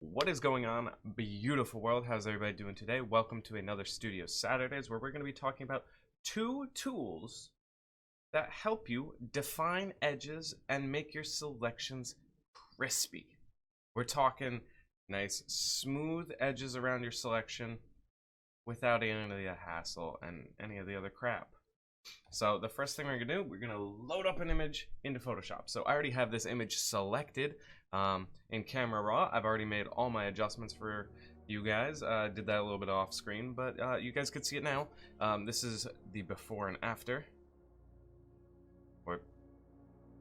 What is going on, beautiful world? How's everybody doing today? Welcome to another Studio Saturdays, where we're going to be talking about two tools that help you define edges and make your selections crispy. We're talking nice smooth edges around your selection without any of the hassle and any of the other crap. So the first thing we're going to do, we're going to load up an image into Photoshop. So I already have this image selected in Camera Raw. I've already made all my adjustments for you guys. Did that a little bit off screen, but you guys could see it now. This is the before and after. Or,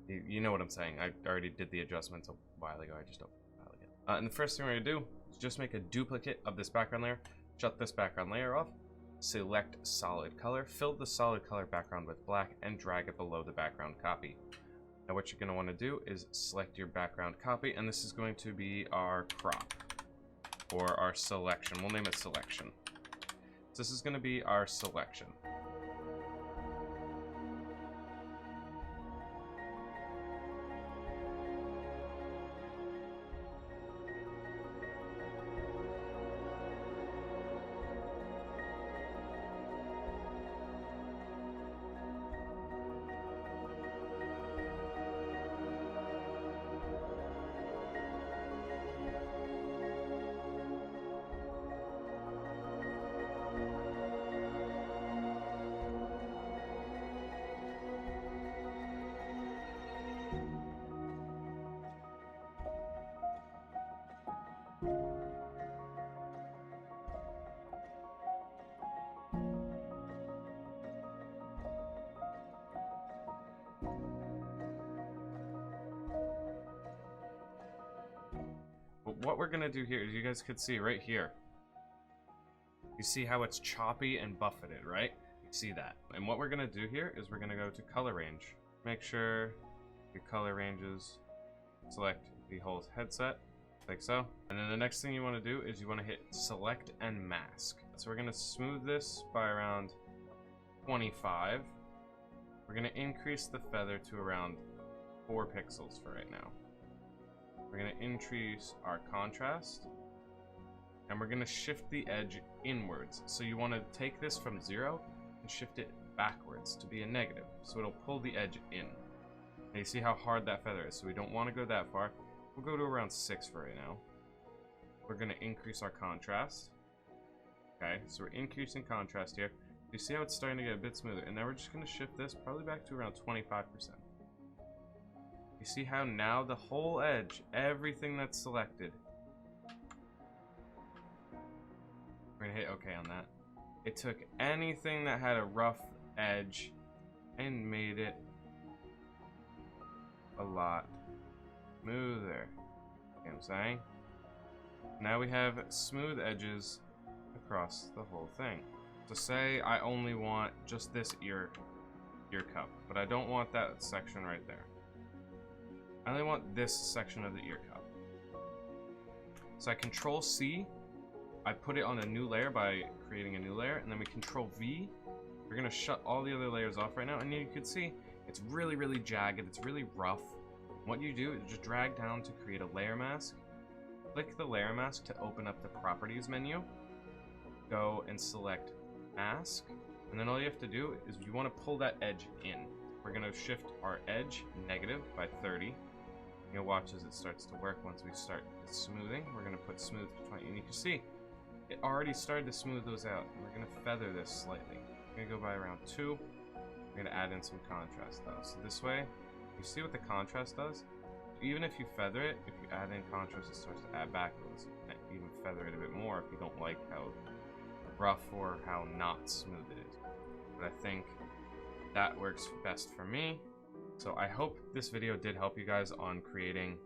you know what I'm saying. I already did the adjustments a while ago. I just opened the file again. And the first thing we're going to do is just make a duplicate of this background layer. Shut this background layer off. Select solid color, fill the solid color background with black, and drag it below the background copy. Now what you're going to want to do is select your background copy, and this is going to be our crop, or our selection. We'll name it selection. So this is going to be our selection. But what we're gonna do here is, you guys could see right here, you see how it's choppy and buffeted, right? You see that. And what we're gonna do here is we're gonna go to color range. Make sure your color ranges, select the whole headset, like so. And then the next thing you wanna do is you wanna hit select and mask. So we're gonna smooth this by around 25. We're gonna increase the feather to around 4 pixels for right now. We're going to increase our contrast, and we're going to shift the edge inwards. So you want to take this from 0 and shift it backwards to be a negative, so it'll pull the edge in. And you see how hard that feather is, so we don't want to go that far. We'll go to around 6 for right now. We're going to increase our contrast. Okay, so we're increasing contrast here. You see how it's starting to get a bit smoother, and now we're just going to shift this probably back to around 25%. You see how now the whole edge, everything that's selected, we're gonna hit OK on that. It took anything that had a rough edge and made it a lot smoother. You know what I'm saying? Now we have smooth edges across the whole thing. So say I only want just this ear cup, but I don't want that section right there. I only want this section of the ear cup. So I Control C, I put it on a new layer by creating a new layer, and then we Control V. We're gonna shut all the other layers off right now, and you can see it's really, really jagged, it's really rough. What you do is just drag down to create a layer mask. Click the layer mask to open up the properties menu. Go and select mask, and then all you have to do is you want to pull that edge in. We're gonna shift our edge negative by 30. You'll watch as it starts to work. Once we start smoothing, we're going to put smooth to 20, and you can see it already started to smooth those out. And we're going to feather this slightly. We're going to go by around 2. We're going to add in some contrast though. So this way, you see what the contrast does? Even if you feather it, if you add in contrast, it starts to add back. You can even feather it a bit more if you don't like how rough or how not smooth it is. But I think that works best for me. So I hope this video did help you guys on creating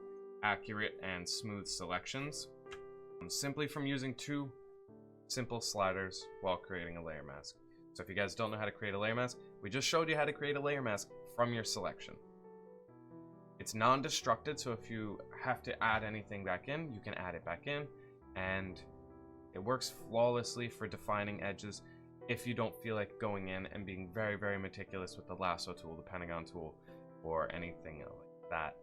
accurate and smooth selections, simply from using 2 simple sliders while creating a layer mask. So if you guys don't know how to create a layer mask, we just showed you how to create a layer mask from your selection. It's non-destructed, so if you have to add anything back in, you can add it back in, and it works flawlessly for defining edges if you don't feel like going in and being very, very meticulous with the lasso tool, the Pentagon tool, or anything like that.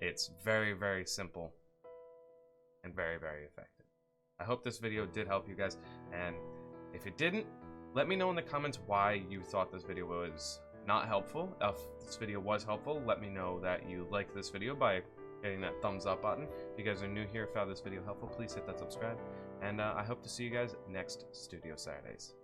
It's very, very simple and very, very effective. I hope this video did help you guys, and if it didn't, let me know in the comments why you thought this video was not helpful. If this video was helpful, let me know that you liked this video by hitting that thumbs up button. If you guys are new here, found this video helpful, please hit that subscribe, and I hope to see you guys next Studio Saturdays.